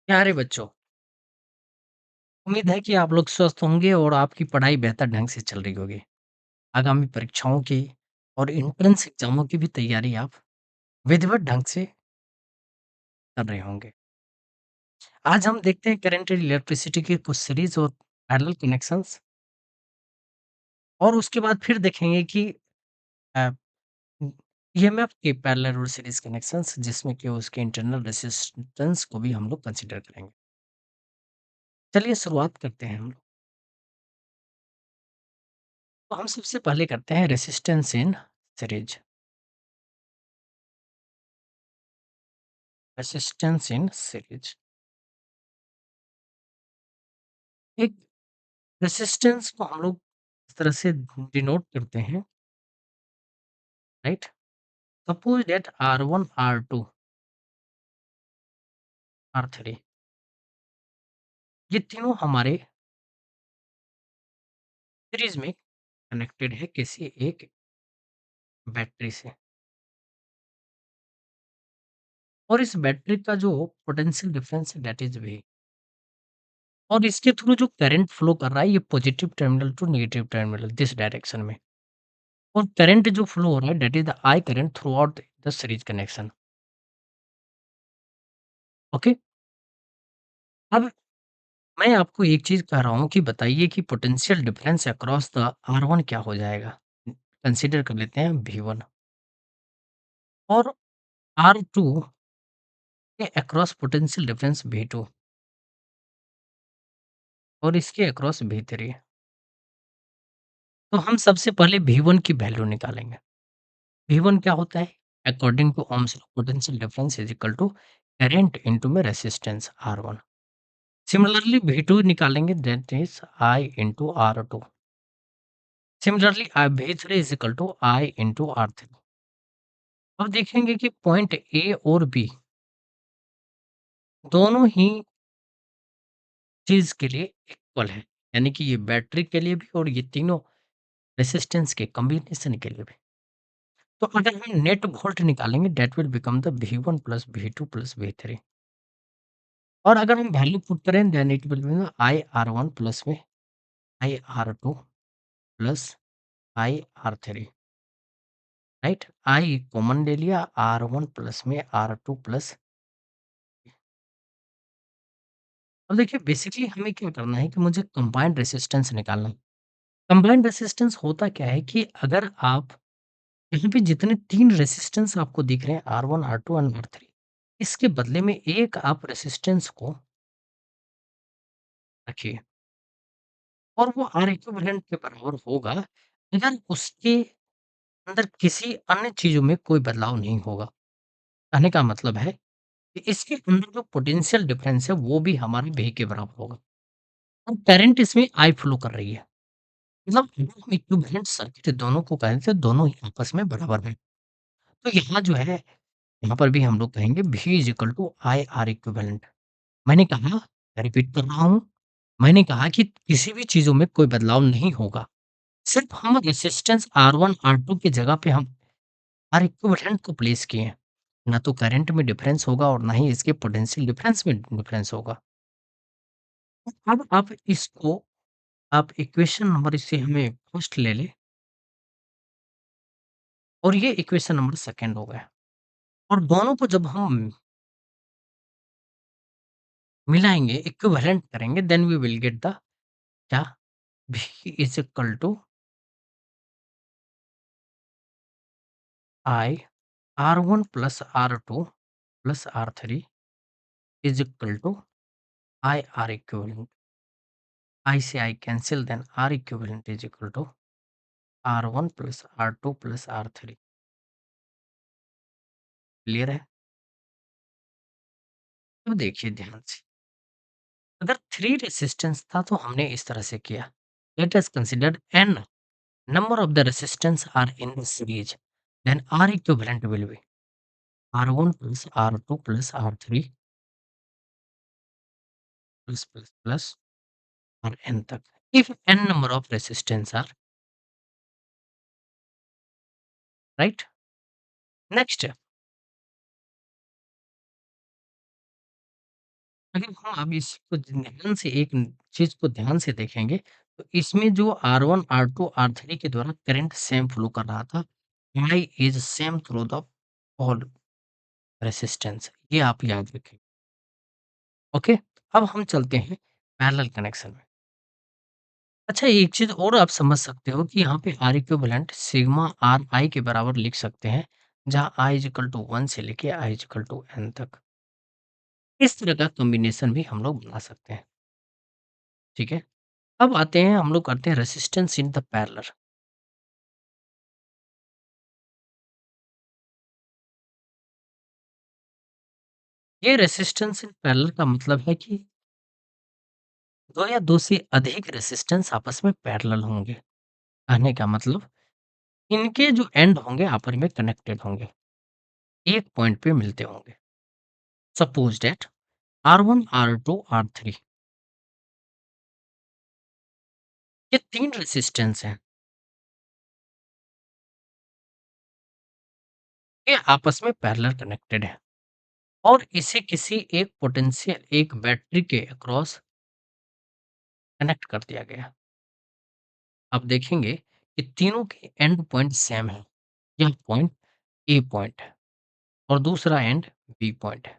प्यारे बच्चों, उम्मीद है कि आप लोग स्वस्थ होंगे और आपकी पढ़ाई बेहतर ढंग से चल रही होगी। आगामी परीक्षाओं की और एंट्रेंस एग्जामों की भी तैयारी आप विधिवत ढंग से कर रहे होंगे। आज हम देखते हैं करंट इलेक्ट्रिसिटी की कुछ सीरीज और पैरेलल कनेक्शंस और उसके बाद फिर देखेंगे कि ईएमएफ के पैरेलल और सीरीज कनेक्शंस जिसमें कि उसके इंटरनल रेसिस्टेंस को भी हम लोग कंसीडर करेंगे। चलिए शुरुआत करते हैं हम लोग। तो हम सबसे पहले करते हैं resistance in series. Resistance in series एक रेसिस्टेंस को हम लोग इस तरह से डिनोट करते हैं, right? Suppose that R1 R2 R3 ये तीनों हमारे सीरीज में कनेक्टेड है किसी एक बैटरी से और इस बैटरी का जो पोटेंशियल डिफरेंस है दैट इज वी और इसके थ्रू जो करंट फ्लो कर रहा है ये positive terminal to negative terminal this direction में और करंट जो फ्लो हो रहा है that is the I current throughout the series connection. Okay, अब मैं आपको एक चीज कह रहा हूँ कि बताइए कि potential difference across the R1 क्या हो जाएगा। कंसीडर कर लेते हैं V1 और R2 के अक्रॉस पोटेंशियल डिफरेंस V2 और इसके अक्रॉस V3। तो हम सबसे पहले V1 की वैल्यू निकालेंगे। V1 क्या होता है? According to Ohm's law potential difference is equal to current into में रेजिस्टेंस R1। सिमिलरली V2 निकालेंगे that is I into R2। Similarly V3 is equal to I into R3। अब देखेंगे कि पॉइंट ए और B दोनों ही चीज के लिए इक्वल है, यानी कि ये बैटरी के लिए भी और ये तीनों रेसिस्टेंस के कॉम्बिनेशन के लिए भी। तो अगर हम नेट वोल्ट निकालेंगे that will become the V1 plus V2 plus V3 और अगर हम वैल्यू पुट करें then it will be IR1 plus में IR2 प्लस IR3, राइट? आई कॉमन ले लिया R1 प्लस में R2 प्लस। अब देखिए बेसिकली हमें क्या करना है कि मुझे कंबाइंड रेसिस्टेंस निकालना है। कंबाइंड रेसिस्टेंस होता क्या है कि अगर आप यहाँ पे जितने 3 रेसिस्टेंस आपको दिख रहे हैं R1, R2 एंड R3 इसके बदले में एक आप रेसिस्टेंस को रखिए और वो R इक्विवेलेंट के बराबर होगा अगर उसके अंदर किसी अन्य चीज़ों में कोई बदलाव नहीं होगा। कहने का मतलब है कि इसके अंदर जो पोटेंशियल डिफरेंस है वो भी हमारे V के बराबर होगा और करंट इसमें I फ्लो कर रही है। मतलब अगर हम इक्विवेलेंट सर्किट दोनों को कहें तो दोनों ही आपस में बराबर हैं। तो यहाँ जो है यहाँ पर भी हम लोग कहेंगे V is equal to I R equivalent. मैंने कहा, मैं रिपीट कर रहा हूँ, मैंने कहा कि किसी भी चीज़ों में कोई बदलाव नहीं होगा। सिर्फ़ हम रेजिस्टेंस R1, R2 की जगह पे हम आर इक्विवेलेंट को प्लेस किए हैं। ना तो करंट में डिफरेंस होगा और ना ही इसके पोटेंशियल डिफरेंस में डिफरेंस होगा। अब आप इसको आप इक्वेशन नंबर इससे हमें फर्स्ट ले लें और ये इक्वेशन नंबर सेकंड हो गया और दोनों को जब हम मिलाएँगे, इक्विवेलेंट करेंगे then we will get the क्या? V is equal to I R1 plus R2 plus R3 is equal to I R equivalent. I से I cancel then R equivalent is equal to R1 plus R2 plus R3। Clear है? अब देखिए ध्यान से, अगर 3 resistance था तो हमने इस तरह से किया। Let us consider n number of the resistance are in the series, then R equivalent will be R1 plus R2 plus R3 plus Rn तक। If n number of resistance are right, next अगर हम अब इसको ध्यान से एक चीज़ को ध्यान से देखेंगे, तो इसमें जो R1, R2, R3 के द्वारा करंट सेम फ्लो कर रहा था, I is same through the all resistance, ये आप याद रखें, ओके? अब हम चलते हैं पैरेलल कनेक्शन में। अच्छा, एक चीज़ और आप समझ सकते हो कि यहाँ पे R इक्विवेलेंट सिग्मा RI के बराबर लिख सकते हैं, जहाँ I इज़ इक्वल टू 1 से लेके I is equal to N तक। इस तरह का कॉम्बिनेशन भी हम लोग बना सकते हैं, ठीक है? अब आते हैं, हम लोग करते हैं रेजिस्टेंस इन द पैरेलल। ये रेजिस्टेंस इन पैरेलल का मतलब है कि 2 या 2 से अधिक रेजिस्टेंस आपस में पैरेलल होंगे। कहने का मतलब इनके जो एंड होंगे आपस में कनेक्टेड होंगे, एक पॉइंट पे मिलते होंगे। Suppose that R1, R2, R3 ये 3 रेजिस्टेंस हैं, ये आपस में पैरेलल कनेक्टेड हैं और इसे किसी एक पोटेंशियल एक बैटरी के अक्रॉस कनेक्ट कर दिया गया। आप देखेंगे कि तीनों के एंड पॉइंट सेम है। यह पॉइंट ए पॉइंट है और दूसरा एंड बी पॉइंट है।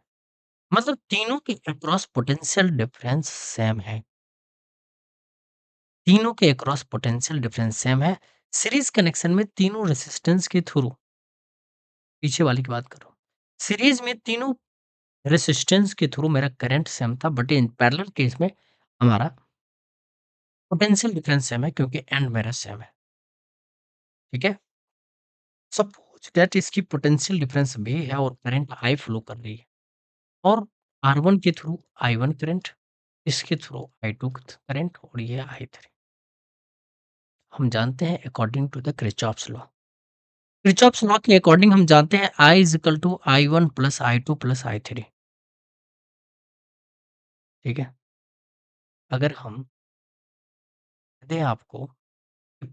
मतलब तीनों के अक्रॉस पोटेंशियल डिफरेंस सेम है। तीनों के अक्रॉस पोटेंशियल डिफरेंस सेम है। सीरीज कनेक्शन में तीनों रेजिस्टेंस के थ्रू, पीछे वाली की बात करो, सीरीज में तीनों रेजिस्टेंस के थ्रू मेरा करंट सेम था, बट इन पैरेलल केस में हमारा पोटेंशियल डिफरेंस सेम है क्योंकि एंड मेरा सेम है। ठीक है? सपोज दैट इसकी पोटेंशियल डिफरेंस भी है और करंट आई फ्लो कर रही है और R1 के थ्रू I1 करंट, इसके थ्रू I2 करंट और ये I3। हम जानते हैं according to the Kirchhoff's law, Kirchhoff's law के अकॉर्डिंग हम जानते हैं I is equal to I1 plus I2 plus I3। ठीक है? अगर हम दें आपको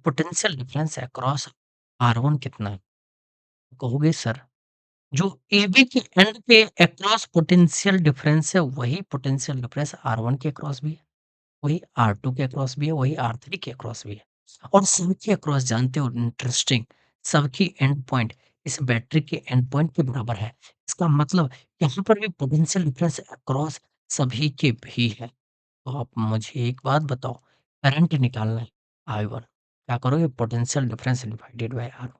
पोटेंशियल डिफरेंस अक्रॉस R1 कितना है, तो कहोगे सर जो AB के एंड पे अक्रॉस पोटेंशियल डिफरेंस है वही पोटेंशियल डिफरेंस R1 के अक्रॉस भी है, वही R2 के अक्रॉस भी है, वही R3 के अक्रॉस भी है। और सबके अक्रॉस जानते हो, इंटरेस्टिंग, सबकी एंड पॉइंट इस बैटरी के एंड पॉइंट के बराबर है। इसका मतलब यहाँ पर भी पोटेंशियल डिफरेंस अक्रॉस सभी के भी है। तो आप मुझे एक बात बताओ, करंट निकालना है I1, क्या करोगे? Potential difference divided by R1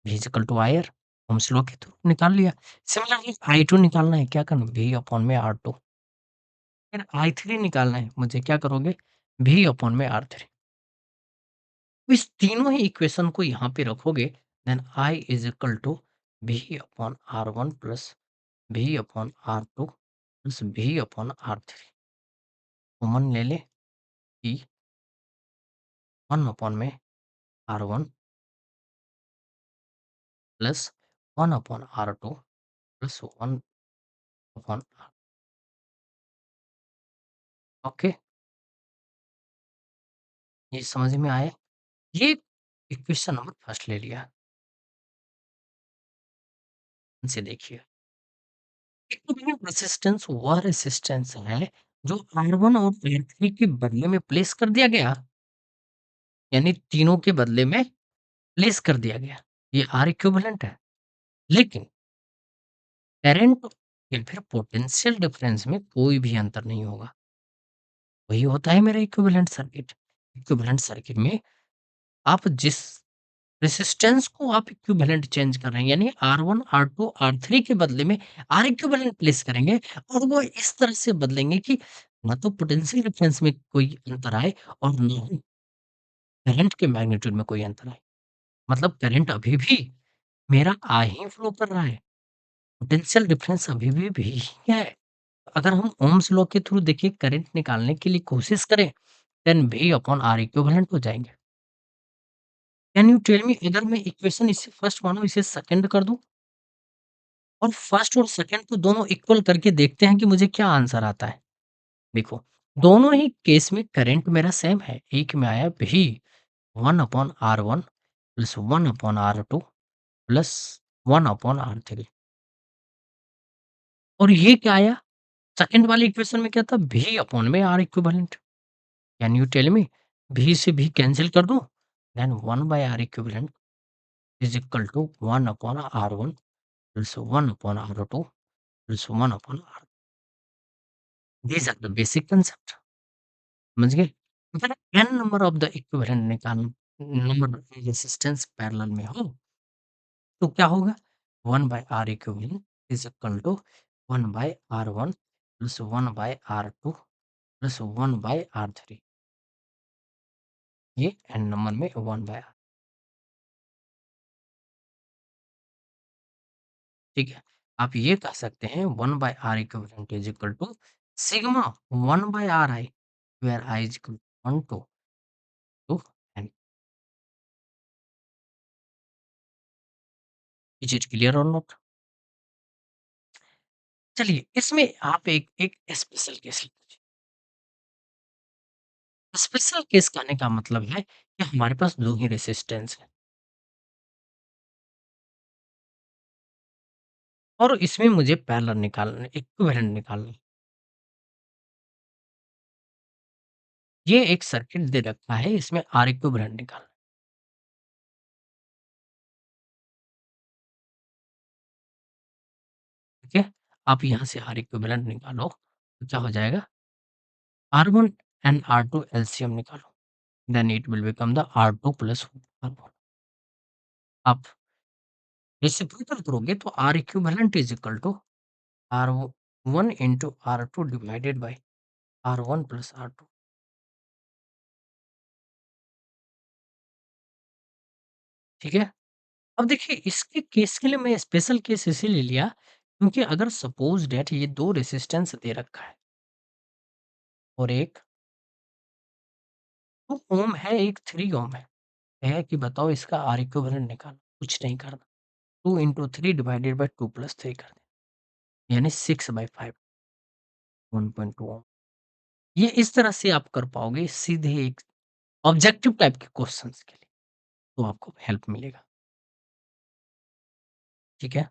V is equal to IR, Ohm's law के थ्रू निकाल लिया। सिमिलरली I2 निकालना है, क्या करना? V अपॉन में R2। फिर I3 निकालना है, मुझे क्या करोगे? V अपॉन में R3। इस तीनों ही इक्वेशन को यहाँ पे रखोगे, then I is equal to V upon R1 plus V upon R2 plus V upon R3। Common ले ले कि 1 अपॉन में R1 plus 1 upon R2 plus 1 upon R। Okay, ये समझ में आया? ये इक्वेशन नंबर फर्स्ट ले लिया। इसे देखिए, इक्विवेलेंट रेजिस्टेंस वह रेजिस्टेंस है जो R1 और R3 के बदले में प्लेस कर दिया गया, यानी तीनों के बदले में प्लेस कर दिया गया। ये R इक्विवेलेंट है। लेकिन करंट या फिर पोटेंशियल डिफरेंस में कोई भी अंतर नहीं होगा। वही होता है मेरा इक्विवेलेंट सर्किट। इक्विवेलेंट सर्किट में आप जिस रेजिस्टेंस को आप इक्विवेलेंट चेंज कर रहे हैं, यानी R1, R2, R3 के बदले में R इक्विवेलेंट प्लेस करेंगे और वो इस तरह से बदलेंगे कि ना तो पोटेंशियल डिफरेंस में कोई अंतर आए और ना ही करंट के मैग्नीट्यूड में कोई अंतर आए। मतलब करंट अभी भी मेरा आ ही फ्लो कर रहा है, पोटेंशियल डिफरेंस अभी भी है। अगर हम ओम्स लॉ के थ्रू देखिए करंट निकालने के लिए कोशिश करें, then V upon R equivalent हो जाएँगे। कैन यू टेल मी, अगर मैं इक्वेशन इसे फर्स्ट मानो इसे सेकंड कर दूँ और फर्स्ट और सेकंड को दोनों इक्वल करके देखते हैं कि मुझे क्या आंसर आता है। देखो, दोनों ही केस में करंट मेरा सेम है। एक में आया V 1 upon R1 plus 1 upon R2 plus 1 upon R3 और ये क्या आया? सेकंड वाली इक्वेशन में क्या था? V अपॉन में R equivalent. Can you tell me? V से V कैंसल कर दूँ? Then 1 by R equivalent is equal to 1 upon R1 plus 1 upon R2 plus 1 upon R। These are the basic concept. समझ गए? अगर n number of the equivalent number resistance parallel में हो, तो क्या होगा? 1 by R equivalent is equal to 1 by R1 plus 1 by R2 plus 1 by R3। ये n number में 1 बाय R, ठीक है? आप ये कह सकते हैं 1 by R equivalent is equal to sigma 1 by Ri, where I is equal to 1 to n। Is it clear और नॉट? चलिए इसमें आप एक एक स्पेशल केस लीजिए। स्पेशल केस कहने का मतलब है कि हमारे पास 2 ही रेजिस्टेंस है और इसमें मुझे पैरेलल निकालना है, इक्विवेलेंट निकालना है। ये एक सर्किट दे रखा है, इसमें R इक्विवेलेंट निकालना है, ठीक है? आप यहाँ से R इक्विवेलेंट निकालो, तो क्या हो जाएगा? R1 एंड R2 एलसीएम निकालो, then it will become the R2 plus R1। आप रेसिप्रोकल करोगे तो R equivalent is equal to R1 into R2 divided by R1 plus R2, ठीक है? अब देखिए इसके केस के लिए मैं स्पेशल केस इसीलिए लिया क्योंकि अगर सपोज डेट ये 2 रेजिस्टेंस दे रखा है और एक 2 ओम है, एक 3 ओम है कि बताओ इसका R इक्विवेलेंट निकालो, कुछ नहीं करना। 2 इंटू 3 डिवाइडेड बाय 2 प्लस 3 कर दें, यानी 6/5 1.2 ओम। ये इस तरह से आप कर पाओगे सीधे एक ऑब्जेक्टिव टाइप के क्वेश्चंस के लिए, तो आपको हेल्प मिलेगा, ठीक है?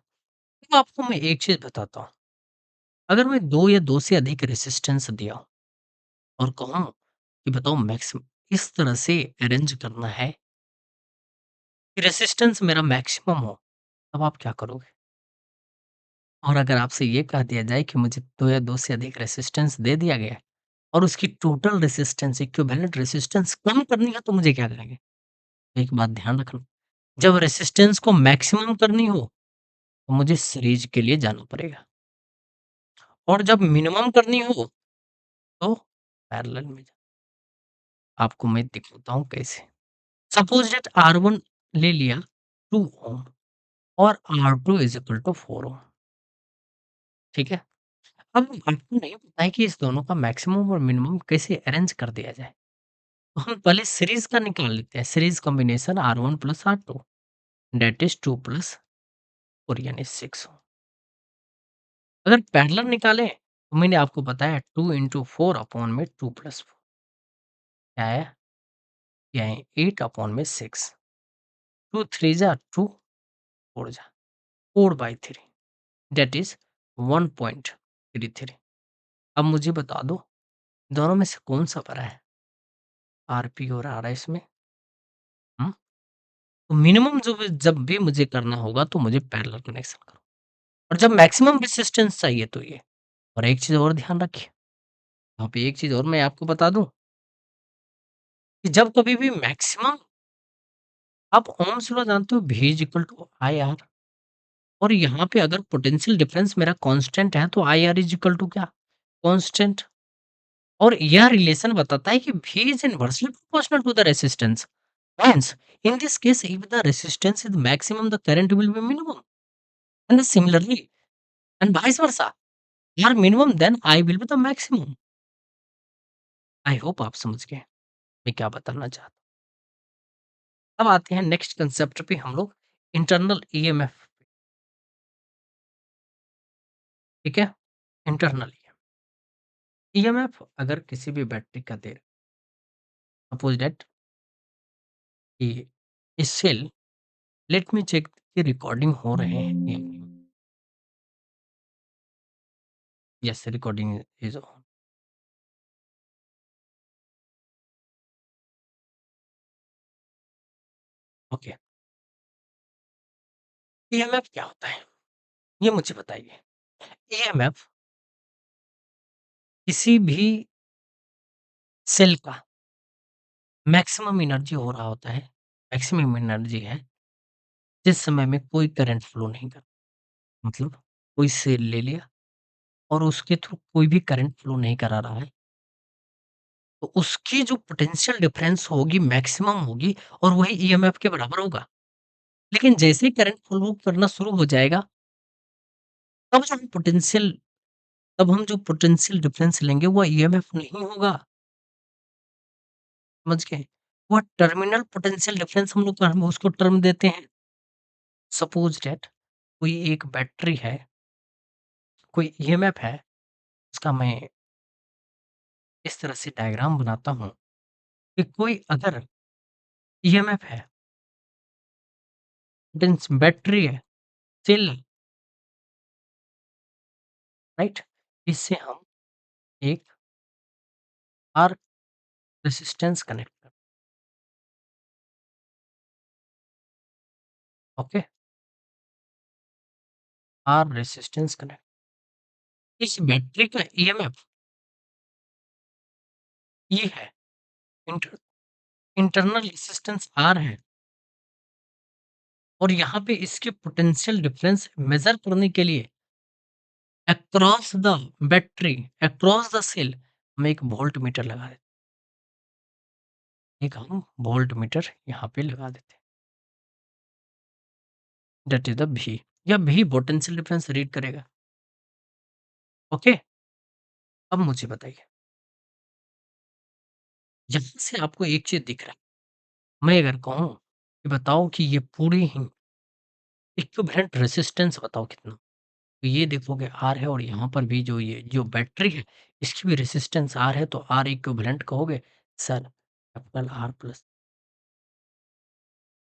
तो आपको मैं एक चीज़ बताता हूँ, अगर मैं 2 या 2 से अधिक रेजिस्टेंस दिया हूँ और कहूँ कि बताओ मैक्सिमम इस तरह से अरेंज करना है कि रेजिस्टेंस मेरा मैक्सिमम हो, तब आप क्या करोगे? और अगर आपसे ये कह दिया जाए कि मुझे 2 या 2 से अधिक रेजिस्टेंस दे दिया गया है और उसकी टोटल रेजिस्टेंस इक्विवेलेंट रेजिस्टेंस कम करनी है तो मुझे क्या करेंगे? एक बात ध्यान रखना, जब रेजिस्टेंस को मैक्सिमम करनी हो, तो मुझे सीरीज के लिए जाना पड़ेगा और जब मिनिमम करनी हो, तो पैरेलल में आपको मैं दिखाता हूँ कैसे। सपोज दैट R1 ले लिया 2 ओम और R2 इज़ इक्वल टू 4 ओम, ठीक है? अब आपको नहीं पता है कि इस दोनों का मैक्सिमम और मिनिमम कैसे अरेंज कर दिया जाए। तो हम पहले सीरीज़ का निकाल लेते हैं, series combination R1 plus R2 that is 2 plus 4 यानी 6 ओम। अगर पैरेलल निकालें, तो मैंने आपको बताया 2 इंटू 4 अपॉन में 2 प्लस 4 क्या आया? ये आए 8 अपॉन में 6, 2 3 जा 2, 4 जा 4/3 दैट इज़ 1.33। अब मुझे बता दो, दोनों में से कौन-सा बड़ा है? आरपी और आरएस में? हुँ? तो मिनिमम जो भी जब भी मुझे करना होगा तो मुझे पैरेलल कनेक्शन करो और जब मैक्सिमम रेजिस्टेंस चाहिए तो ये। और एक चीज़ और ध्यान रखिए, यहाँ पे एक चीज़ और मैं आपको बता दूँ कि जब कभी भी मैक्सिमम आप ओम्स लॉ जानते हो V is equal to IR और यहाँ पे अगर पोटेंशियल डिफरेंस मेरा कांस्टेंट है तो IR इज़ इक्वल टू क्या? कांस्टेंट। और यह रिलेशन बताता है कि V is inversely proportional to the resistance. Hence, in this case, if the resistance is maximum, the current will be minimum. And similarly, and vice versa. R minimum, then I will be the maximum. I hope आप समझ गए मैं क्या बताना चाहता हूँ। अब आते हैं नेक्स्ट कंसेप्ट पे हम लोग इंटरनल ईएमएफ, ठीक है? इंटरनल ईएमएफ अगर किसी भी बैटरी का दे सपोज दैट कि इस सेल लेट मी चेक की रिकॉर्डिंग हो रहे हैं या नहीं। Yes, recording is on. Okay, EMF क्या होता है? ये मुझे बताइए। ईएमएफ किसी भी सेल का मैक्सिमम एनर्जी हो रहा होता है, मैक्सिमम एनर्जी है, जिस समय में कोई करंट फ्लो नहीं कर मतलब कोई सेल ले लिया और उसके थ्रू कोई भी करंट फ्लो नहीं करा रहा है, तो उसकी जो पोटेंशियल डिफरेंस होगी मैक्सिमम होगी और वही ईएमएफ के बराबर होगा। लेकिन जैसे ही करंट फ्लो करना शुरू हो जाएगा, तब जो हम पोटेंशियल तब हम जो पोटेंशियल डिफरेंस लेंगे वो ईएमएफ नहीं होगा, समझ गए? वो टर्मिनल पोटेंशियल डिफरेंस हम उसको टर्म देते हैं। सपोज दैट कोई एक बैटरी है, कोई ईएमएफ है, उसका मैं इस तरह से डायग्राम बनाता हूँ कि कोई अगर ईएमएफ है, मीन्स बैटरी है, सेल है, राइट? इससे हम एक आर रेजिस्टेंस कनेक्ट कर ओके, आर रेजिस्टेंस कनेक्ट इस बैटरी का ईएमएफ ये है, इंटर इंटरनल रेजिस्टेंस आर है और यहाँ पे इसके पोटेंशियल डिफरेंस मेज़र करने के लिए across the battery, across the cell हम एक वोल्टमीटर लगा देते हैं। एक हम वोल्टमीटर यहाँ पे लगा देते हैं। That is the V। यह V पोटेंशियल डिफरेंस रीड करेगा। ओके? अब मुझे बताइए, यहाँ से आपको एक चीज़ दिख रहा है। मैं अगर कहूँ कि बताओ कि ये पूरी ही इक्विवेलेंट रेजिस्टेंस बताओ कितना? तो ये देखोगे R है और यहाँ पर भी जो ये जो बैटरी है, इसकी भी रेजिस्टेंस R है, तो R इक्विवेलेंट कहोगे? सर कैपिटल R प्लस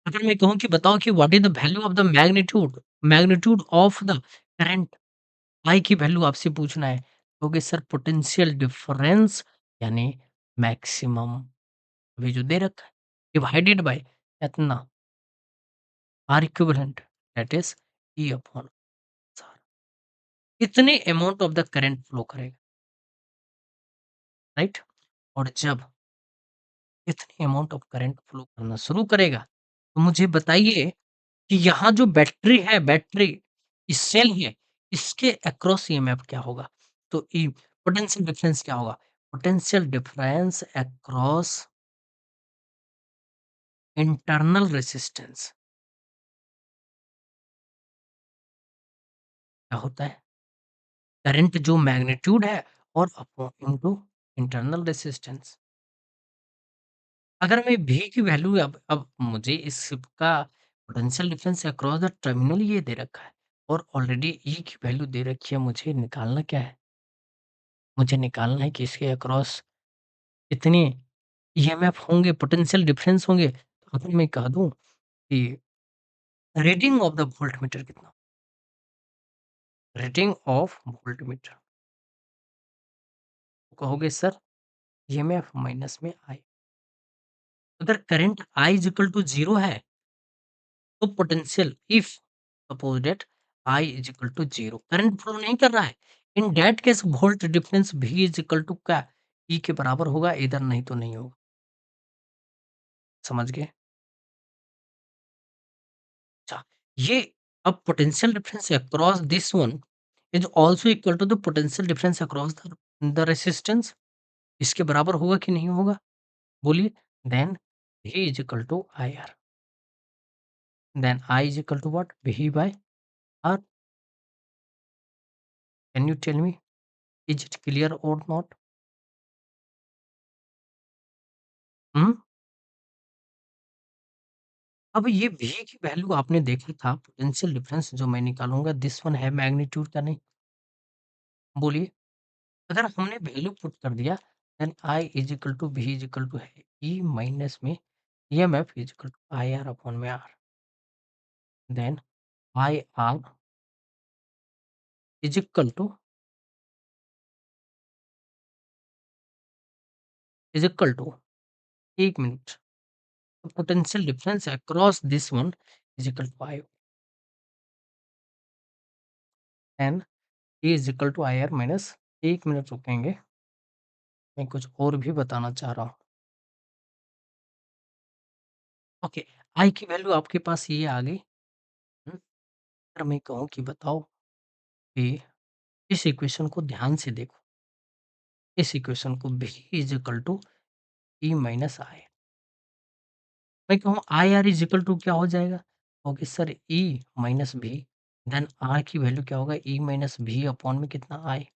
अगर मैं कहूँ कि बताओ कि what is the value of the magnitude magnitude of the current I की वैल्यू आपसे पूछना है, कहोगे सर पोटेंशियल डिफरेंस यानी मैक्सिमम अभी जो दे रखा है, डिवाइडेड बाय कितना? R equivalent that is E upon R। इतने amount of the current flow करेगा, राइट? और जब इतनी अमाउंट ऑफ करंट फ्लो करना शुरू करेगा, तो मुझे बताइए कि यहाँ जो बैटरी है, बैटरी इस सेल है, इसके अक्रॉस ईएमएफ क्या होगा? तो पोटेंशियल डिफरेंस क्या होगा? Potential difference across internal resistance क्या होता है? करंट जो मैग्नीट्यूड है और अपॉन इनटू इंटरनल रेजिस्टेंस। अगर मैं V की वैल्यू अब मुझे इसका potential difference across the terminal ये दे रखा है और ऑलरेडी E की वैल्यू दे रखी है, मुझे निकालना क्या है? मुझे निकालना है कि इसके अक्रॉस कितने ईएमएफ होंगे, पोटेंशियल डिफरेंस होंगे। तो अगर मैं कह दूँ कि रीडिंग ऑफ द वोल्टमीटर कितना? रीडिंग ऑफ वोल्टमीटर तो कहोगे सर ईएमएफ माइनस में I। अगर current I is equal to 0 है, तो potential if suppose that I is equal to 0 current flow नहीं कर रहा है। In that case volt difference V is equal to क्या? E के बराबर होगा, इधर नहीं तो नहीं होगा। समझ गए? अच्छा, ये अब potential difference across this one is also equal to the potential difference across the resistance इसके बराबर होगा कि नहीं होगा? बोलिए। Then V is equal to IR then I is equal to what? V by R। Can you tell me is it clear और not? हुँ? अब ये V की वैल्यू आपने देखा था पोटेंशियल डिफरेंस जो मैं निकालूँगा दिस वन है मैग्नीट्यूड का नहीं। बोलिए। अगर हमने वैल्यू पुट कर दिया then I is equal to V is equal to है E माइनस में EMF is equal to IR upon में R then IR is equal to is equal to, 1 minute, potential difference across this one is equal to I N A is equal to I R minus, 1 minute रुकेंगे, मैं कुछ और भी बताना चाह रहा हूँ। ओके, आई की वैल्यू आपके पास ये आ गई। अगर मैं कहूँ कि बताओ कि इस इक्वेशन को ध्यान से देखो, इस इक्वेशन को v is equal to E minus I, मैं कहूँ I R is equal to क्या हो जाएगा? Okay sir, E minus V, then R की वैल्यू क्या होगा? ई माइनस भी अपॉन में कितना आई।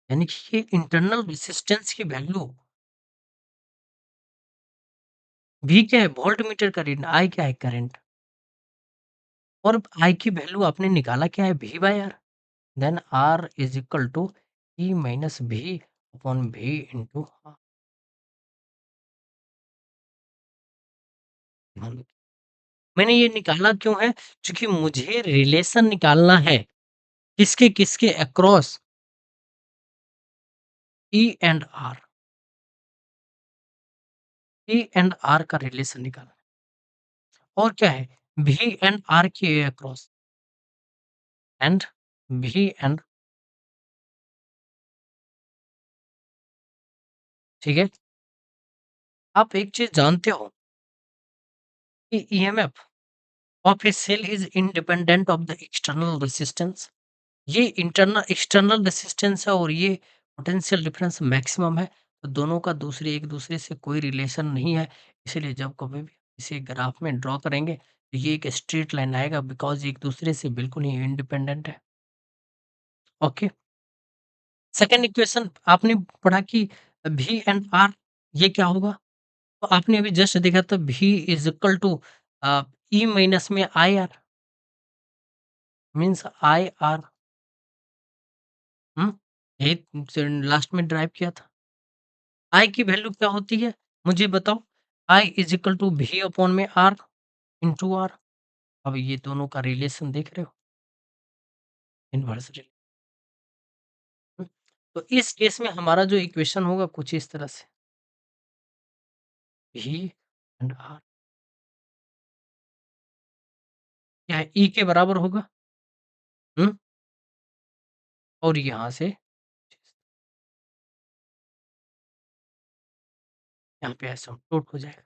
यानी कि ये इंटरनल रेसिस्टेंस की वैल्यू, भी क्या है? वोल्ट मीटर करंट, आई क्या है? करंट। और आई की वैल्यू आपने निकाला क्या है? V by R, then R is equal to E minus भी अपॉन भी इंटू आर। मैंने ये निकाला क्यों है? क्योंकि मुझे रिलेशन निकालना है, किसके किसके across, E and R, E and R का रिलेशन निकालना है। और क्या है? भी एंड आर के अक्रॉस, एंड भी एंड, ठीक है। आप एक चीज जानते हो कि EMF of a cell is independent of the external resistance. ये इंटरनल एक्सटर्नल रेसिस्टेंस है और ये पोटेंशियल डिफरेंस मैक्सिमम है, तो दोनों का दूसरे एक दूसरे से कोई रिलेशन नहीं है। इसीलिए जब कभी भी इसे ग्राफ में ड्रॉ करेंगे तो ये एक स्ट्रेट लाइन आएगा, बिकॉज एक दूसरे से बिल्कुल ही इंडिपेंडेंट है। ओके, सेकेंड इक्वेशन आपने पढ़ा कि भी एंड आर, ये क्या होगा? तो आपने अभी जस्ट देखा था V is equal to E minus में I R, means I R. यही लास्ट में ड्राइव किया था। आई की वैल्यू क्या होती है? मुझे बताओ। आई इज इक्वल टू भी अपॉन में आर इंटू आर। अब ये दोनों का रिलेशन देख रहे हो, इनवर्स रिलेशन। तो इस केस में हमारा जो इक्वेशन होगा कुछ इस तरह से, भी एंड आर क्या है? ई के बराबर होगा। हम्म, और यहाँ से यहाँ पे ऐसा टोट हो जाएगा।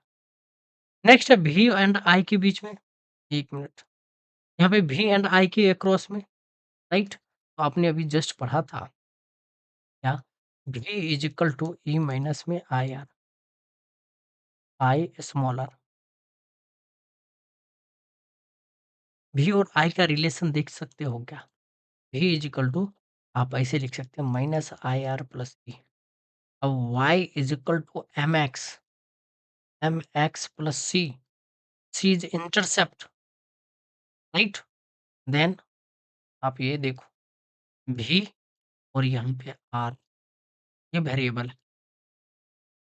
नेक्स्ट है भी एंड आई के बीच में, 1 मिनट, यहाँ पे भी एंड आई के अक्रॉस में, राइट। तो आपने अभी जस्ट पढ़ा था क्या? भी is equal to E minus में आई स्मॉल आर। भी और आई का रिलेशन देख सकते हो क्या? भी इज इक्वल टू, आप ऐसे लिख सकते हैं minus I R plus E. अब Y is equal to M X plus C is intercept, right. Then आप ये देखो, भी और यहाँ पे आर, ये वेरिएबल है,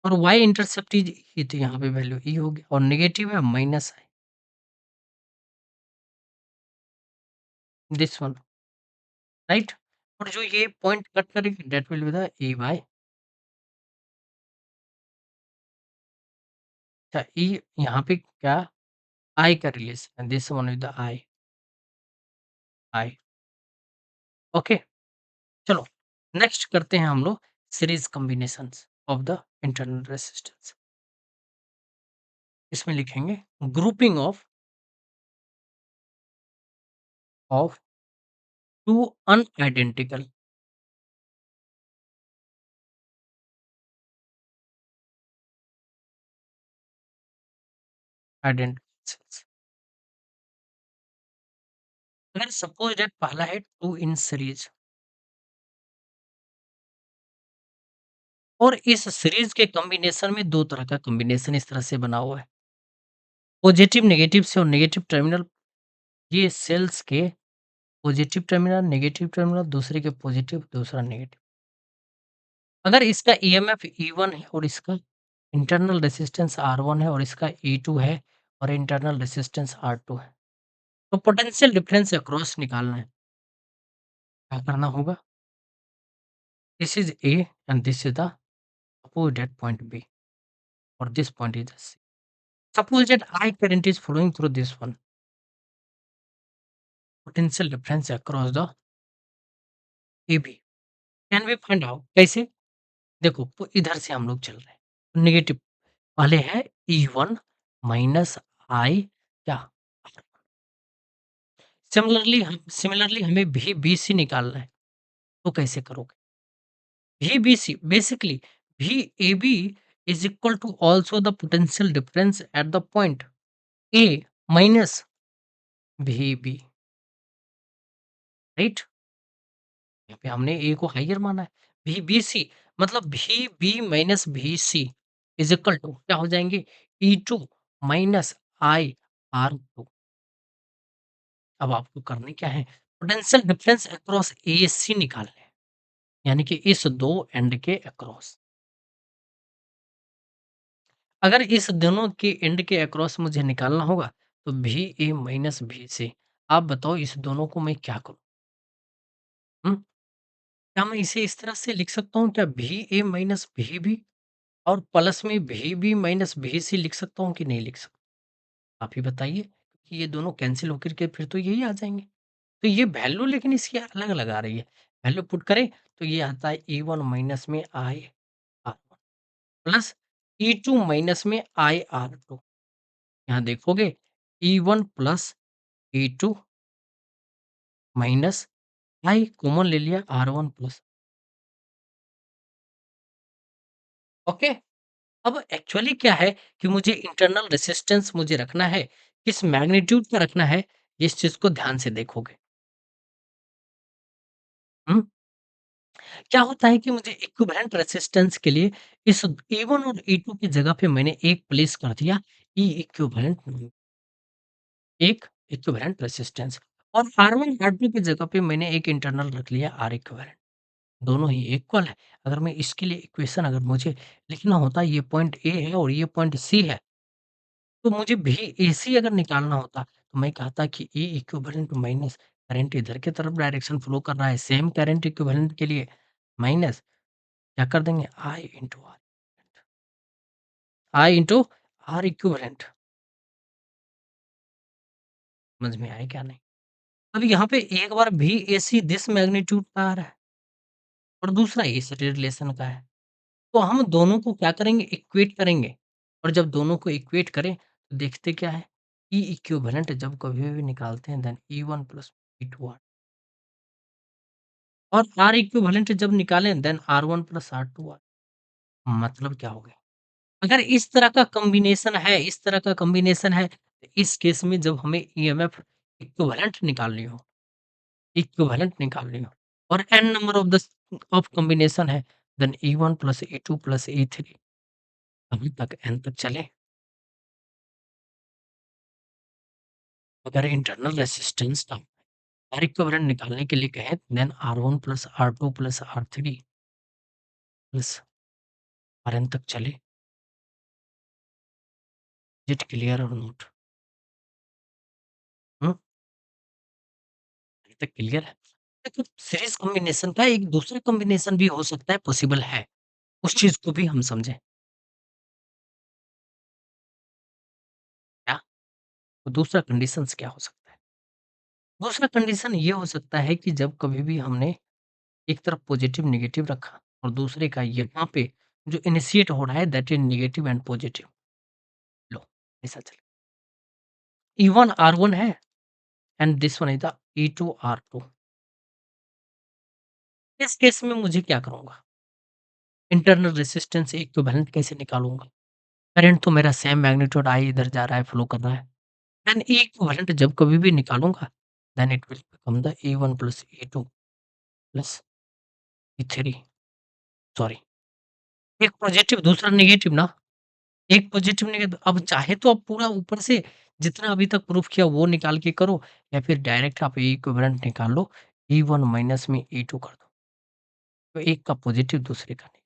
और वाई इंटरसेप्ट इज ई, तो यहाँ पे वैल्यू ई होगी, और नेगेटिव है minus I, this one, right. और जो ये पॉइंट कट करेंगे that will be the E Y. अच्छा, ई यहाँ पे क्या? आई का रिलेशन है, this one with the I. Okay, चलो नेक्स्ट करते हैं हम लोग series combinations of the internal resistance. इसमें लिखेंगे grouping of two unidentical identical. अगर सपोज दैट पहला है टू इन सीरीज, और इस सीरीज के कॉम्बिनेशन में दो तरह का कॉम्बिनेशन इस तरह से बना हुआ है, पॉजिटिव नेगेटिव से, और नेगेटिव टर्मिनल, ये सेल्स के पॉजिटिव टर्मिनल, नेगेटिव टर्मिनल, दूसरे के पॉजिटिव, दूसरा नेगेटिव। अगर इसका ईएमएफ ई1 है और इसका इंटरनल रेजिस्टेंस R1 है, और इसका E2 है और इंटरनल रेजिस्टेंस R2 है, तो पोटेंशियल डिफरेंस अक्रॉस निकालना है। क्या करना होगा? This is A and this is the suppose that point B or this point is the C. Suppose that I current is flowing through this one. Potential difference across the AB. Can we find out? कैसे? देखो इधर से हम लोग चल रहे हैं। Negative पहले है E1 माइनस I क्या? सिमिलरली हमें भी BC निकालना है। तो कैसे करोगे? VBC basically VAB is equal to also the potential difference at the point A minus VB, right? यहाँ पे हमने A को हाइयर माना है। VBC मतलब VB minus VC is equal to क्या हो जाएंगे? E2 minus IR2। अब आपको करने क्या है? पोटेंशियल डिफरेंस अक्रॉस AC निकालना है, यानी कि इस दो एंड के अक्रॉस। अगर इस दोनों के एंड के अक्रॉस मुझे निकालना होगा तो भी ए माइनस भी से। आप बताओ इस दोनों को मैं क्या करूं? हम्म? क्या मैं इसे इस तरह से लिख सकता हूँ? क्या भी ए माइनस भी बी और प्लस में भी बी माइनस भी सी लिख सकता हूँ कि नहीं लिख सकता? आप ही बताइए, क्योंकि ये दोनों कैंसिल होकर के फिर तो यही आ जाएंगे। तो ये वैल्यू लेकिन इसकी अलग अलग आ रही है। वैल्यू पुट करें तो ये आता है ई वन माइनस में I R one plus E two minus में आई आर टू। यहाँ देखोगे E1 प्लस E2 माइनस आई कॉमन ले लिया R1 प्लस। ओके। अब एक्चुअली क्या है कि मुझे इंटरनल रेसिस्टेंस मुझे रखना है, किस मैग्नीट्यूड का रखना है, इस चीज को ध्यान से देखोगे। हम्म? क्या होता है कि मुझे इक्विवेलेंट रेसिस्टेंस के लिए इस E1 और E2 की जगह पे मैंने एक प्लेस कर दिया ई इक्विवेलेंट, एक इक्विवेलेंट रेसिस्टेंस, और R1 R2 की जगह पे मैंने एक इंटरनल रख लिया आर इक्विवेलेंट। दोनों ही इक्वल है। अगर मैं इसके लिए इक्वेशन अगर मुझे लिखना होता, ये पॉइंट ए है और ये पॉइंट सी है, तो मुझे भी एसी अगर निकालना होता तो मैं कहता कि ए इक्विवेलेंट माइनस करंट इधर की तरफ डायरेक्शन फ्लो कर रहा है, सेम करंट इक्विवेलेंट के लिए माइनस क्या कर देंगे आई इंटू आर इक्विवेलेंट। समझ में आए क्या नहीं? अब यहाँ पे एक बार भी एसी दिस मैग्नीट्यूड का आ रहा है और दूसरा इस रिलेशन का है। तो हम दोनों को क्या करेंगे? इक्वेट करेंगे, और जब दोनों को इक्वेट करें तो देखते क्या है? ई इक्विवेलेंट जब कभी भी निकालते हैं then E one plus E two R, और आर इक्विवेलेंट जब निकालें then R one plus R two R. मतलब क्या हो गया? अगर इस तरह का कॉम्बिनेशन है, इस तरह का कॉम्बिनेशन है, तो इस केस में जब हमें ईएमएफ इक्विवेलेंट निकालनी हो, इक्विवेलेंट निकालनी हो और n number of the of combination है, then E one plus E two plus ई3 अभी तक एन तक चले। अगर इंटरनल रेसिस्टेंस का आर इक्विवेलेंट निकालने के लिए कहें then R1 plus R2 plus R3 plus Rn तक चले। इज इट क्लियर और नॉट? हम्म? अभी तक क्लियर है? देखो सीरीज कॉम्बिनेशन का एक दूसरा कॉम्बिनेशन भी हो सकता है, पॉसिबल है, उस चीज को भी हम समझें क्या? तो दूसरा कंडीशन क्या हो सकता है? दूसरा कंडीशन ये हो सकता है कि जब कभी भी हमने एक तरफ पॉजिटिव नेगेटिव रखा और दूसरे का यहाँ पे जो इनिशिएट हो रहा है that is negative and positive, लो ऐसा चले, E1 R1 है and this one is the E2 R2। इस केस में मुझे क्या करूँगा? इंटरनल रेजिस्टेंस इक्विवेलेंट कैसे निकालूँगा? करंट तो मेरा सेम मैग्नीट्यूड I इधर जा रहा है, फ्लो कर रहा है। देन E इक्विवेलेंट जब कभी भी निकालूँगा, then it will become the E1 plus E2 plus E3, sorry, एक पॉजिटिव दूसरा नेगेटिव ना, एक पॉजिटिव नेगेटिव। अब चाहे तो आप पूरा ऊपर से जितना अभी तक प्रूफ किया वो निकाल के करो, या फिर डायरेक्ट आप E इक्विवेलेंट निकाल लो, E1 माइनस में E2 कर दो। तो एक का पॉजिटिव दूसरे का नेगेटिव।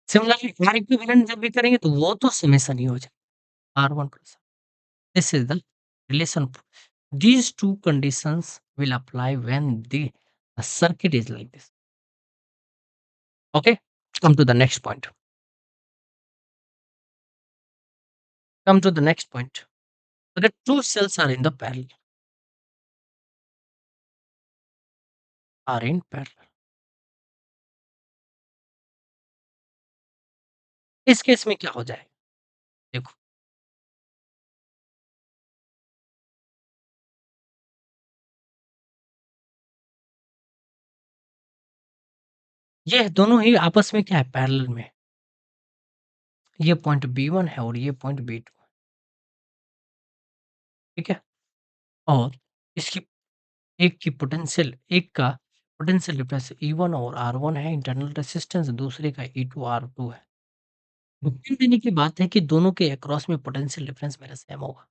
सिमिलरली R इक्विवेलेंट जब भी करेंगे तो वो तो समेशन ही हो जाएगा, R1 plus this is the relation. These two conditions will apply when the circuit is like this. Okay, come to the next point. Come to the next point. अगर 2 cells are in parallel, इस case में क्या हो जाए? देखो, ये दोनों ही आपस में क्या है? पैरेलल में है। ये पॉइंट B1 है और ये पॉइंट B2, ठीक है? और इसकी एक का पोटेंशियल डिफरेंस E1 और R1 है इंटरनल रेजिस्टेंस, दूसरे का E2 R2 है। ध्यान देने की बात है कि दोनों के अक्रॉस में पोटेंशियल डिफरेंस मेरा सेम होगा।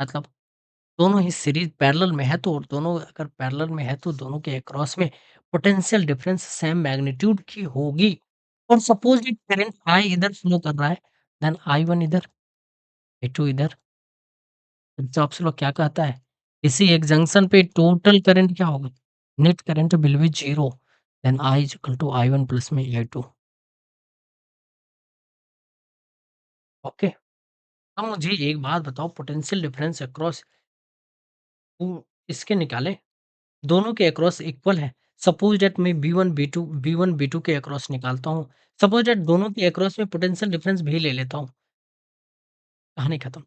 मतलब दोनों ही सीरीज़ पैरेलल में है, तो और दोनों अगर पैरेलल में है तो दोनों के अक्रॉस में पोटेंशियल डिफरेंस सेम मैग्नीट्यूड की होगी। और सपोज़ कि करंट I इधर फ्लो कर रहा है, देन I1 इधर, I2 इधर। किरचॉफ लॉ क्या कहता है? किसी एक जंक्शन पे टोटल करंट क्या होगा? Net current will be 0, then I is equal to I1 plus में I2। ओके। अब मुझे एक बात बताओ, पोटेंशियल डिफरेंस अक्रॉस इसके निकालें, दोनों के अक्रॉस इक्वल है। सपोज दैट मैं B1 B2 के अक्रॉस निकालता हूँ। सपोज दैट दोनों के अक्रॉस में पोटेंशियल डिफरेंस भी ले लेता हूँ। कहानी खत्म।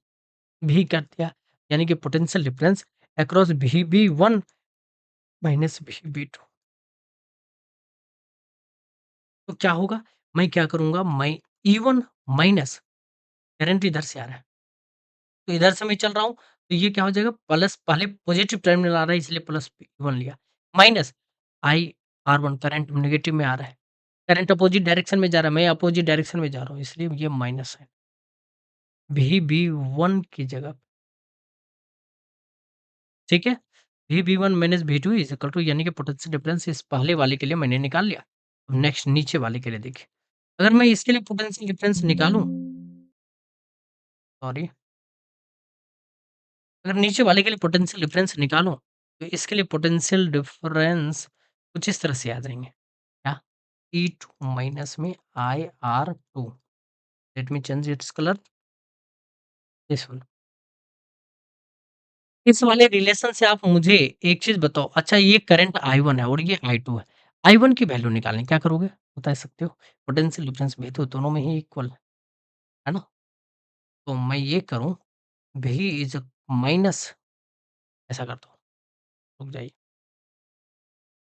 भी कर दिया, यानी कि potential difference across B1 minus B2। तो क्या होगा? मैं क्या करूँगा, मैं E1 माइनस करंट इधर से आ रहा है, तो इधर से मैं चल रहा हूँ, तो ये क्या हो जाएगा, प्लस पहले पॉजिटिव टर्मिनल आ रहा है इसलिए प्लस E1 लिया, minus I R1 current negative में आ रहा है, करंट अपोजिट डायरेक्शन में जा रहा है, मैं अपोजिट डायरेक्शन में जा रहा हूँ, इसलिए ये माइनस है। VB1 की जगह, ठीक है? VB1 minus V2 is equal to, यानी कि पोटेंशियल डिफरेंस इस पहले वाले के लिए मैंने निकाल लिया। अब नेक्स्ट नीचे वाले के लिए देखिए। अगर मैं इसके लिए पोटेंशियल डिफरेंस निकालूँ, सॉरी, अगर नीचे वाले के लिए पोटेंशियल डिफरेंस निकालूँ, तो इसके लिए पोटेंशियल डिफरेंस कुछ इस तरह से आ जाएँगे। क्या? E2 माइनस में IR2, let me change its colour, this one. इस वाले रिलेशन से आप मुझे एक चीज़ बताओ, अच्छा ये करंट I1 है और ये I2 है। I1 की वैल्यू निकालनी, क्या करोगे? बता सकते हो? पोटेंशियल डिफरेंस भी तो दोनों में ही इक्वल है ना? तो मैं ये करूँ, V इज़ माइनस, ऐसा करता हूँ, रुक जाइए।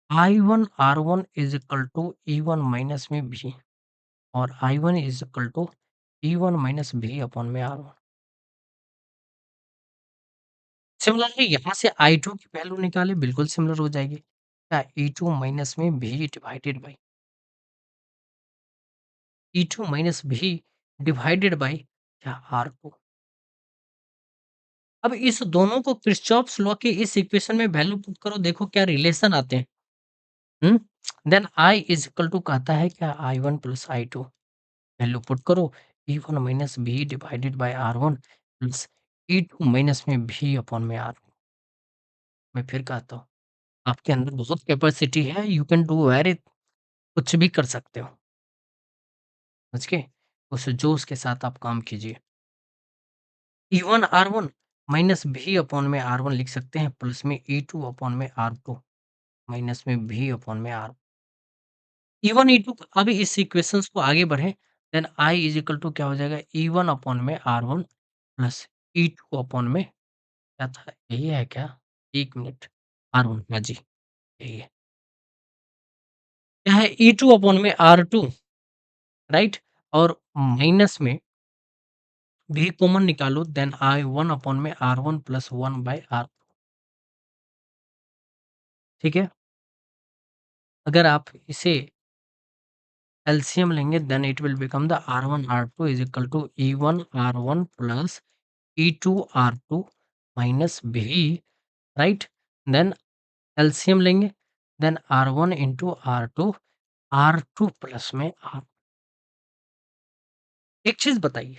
I1 R1 is equal to E1 minus में V, और I1 is equal to E1 minus V upon में R1। सिमिलरली यहाँ से I2 की वैल्यू निकालें, बिल्कुल सिमिलर हो जाएगी। क्या? E2 माइनस में V divided by E2 minus V divided by क्या? R2। अब इस दोनों को किरचॉफ्स लॉ के इस इक्वेशन में वैल्यू पुट करो, देखो क्या रिलेशन आते हैं। हुँ? Then I is equal to कहता है क्या? I1 plus I2। Value put करो, E1 minus V divided by R1 plus E2 minus में V अपॉन में R। मैं फिर कहता हूँ, आपके अंदर बहुत कैपेसिटी है, यू कैन डू वेरी, कुछ भी कर सकते हो, समझ गए? उस जोश के साथ आप काम कीजिए। E1 R1 minus V upon में R1 लिख सकते हैं, प्लस में E2 अपॉन में R2 माइनस में V अपॉन में R। E1 E2, अब इस इक्वेशंस को आगे बढ़ें, then I is equal to क्या हो जाएगा, E1 अपॉन में R1 प्लस E2 अपॉन में क्या था, यही है क्या? 1 मिनट, R1, हाँ जी, यही है। क्या है? E2 अपॉन में R2, राइट? और माइनस में V कॉमन निकालो, देन I1 अपॉन में R1 प्लस 1 बाय R, ठीक है? अगर आप इसे एलसीएम लेंगे, then it will become the R1 R2 is equal to E1 R1 plus E2 R2 minus V, right? Then LCM लेंगे, then R1 into R2, R2 plus में R। एक चीज़ बताइए,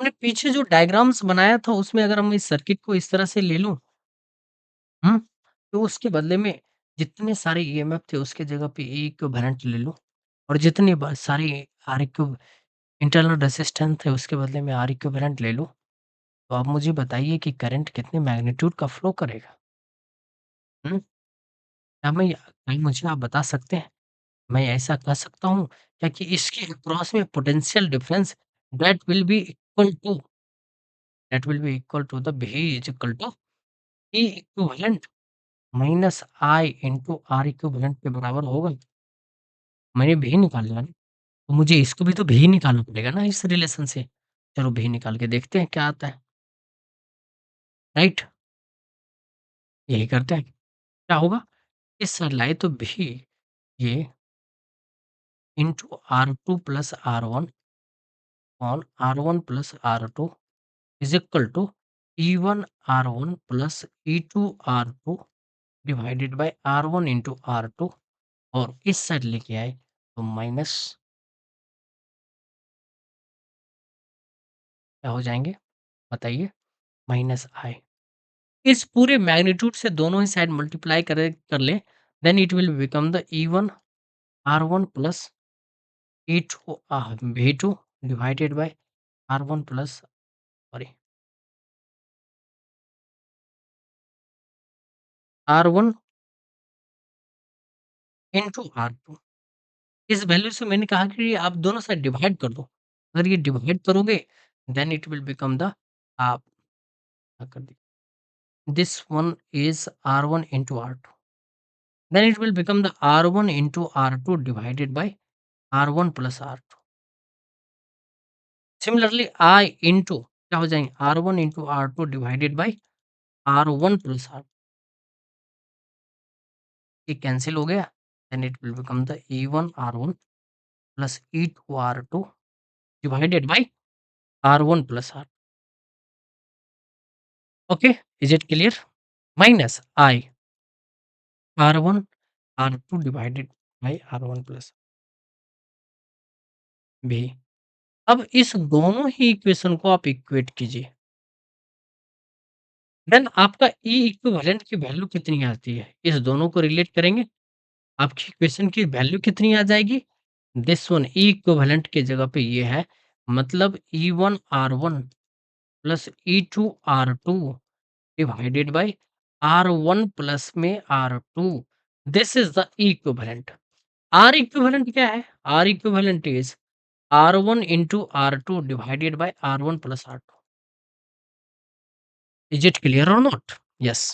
हमने पीछे जो डायग्राम्स बनाया था उसमें अगर हम इस सर्किट को इस तरह से ले लूँ, हुँ? तो उसके बदले में जितने सारे ईएमएफ थे उसके जगह पे E इक्विवेलेंट ले लो, और जितनी सारी R इक्विव इंटरनल रेजिस्टेंस थे उसके बदले में R इक्विवेलेंट ले लो। तो आप मुझे बताइए कि करंट कितने मैग्नीट्यूड का फ्लो करेगा? हुँ? क्या मुझे आप बता सकते हैं? मैं ऐसा कर सकता हूँ क्या कि इसके अक्रॉस में potential difference that will be equal to the V is equal to E equivalent minus I into R equivalent के बराबर होगा? मैंने भी निकाल लिया ना, तो मुझे इसको भी तो भी निकालना पड़ेगा ना इस रिलेशन से। चलो भी निकाल के देखते हैं क्या आता है, राइट? यही करते हैं। क्या होगा? इस साइड लाए तो भी ये into R2 plus R1 on R1 plus R2 is equal to E1 R1 plus E2 R2 divided by R1 into R2 और इस साइड लेके आए तो माइनस क्या हो जाएँगे? बताइए? Minus I। इस पूरे मैग्नीट्यूड से दोनों ही साइड मल्टीप्लाई कर लें, then it will become the E1 R1 plus E2 V2 divided by R1 plus sorry R1 into R2। इस वैल्यू से मैंने कहा कि आप दोनों साइड डिवाइड कर दो। अगर ये डिवाइड करोगे then it will become the आप क्या कर दी this one is R1 into R2 then it will become the R1 into R2 divided by R1 plus R2 similarly I into क्या हो जाएंगे R1 into R2 divided by R1 plus R2 ये cancel हो गया then it will become the E1 R1 plus E2 R2 divided by R1 plus R okay is it clear minus I R1 R2 divided by R1 plus B अब इस दोनों ही equation को आप equate कीजिए then आपका ई equivalent की value कितनी आती है इस दोनों को रिलेट करेंगे आपकी इक्वेशन की वैल्यू कितनी आ जाएगी दिस वन ई इक्विवेलेंट की जगह पे ये है मतलब E1 R1 plus E2 R2 divided by R1 plus में R2 this is the equivalent R equivalent क्या है R equivalent is R1 into R2 divided by R1 plus R2 is it clear और नॉट यस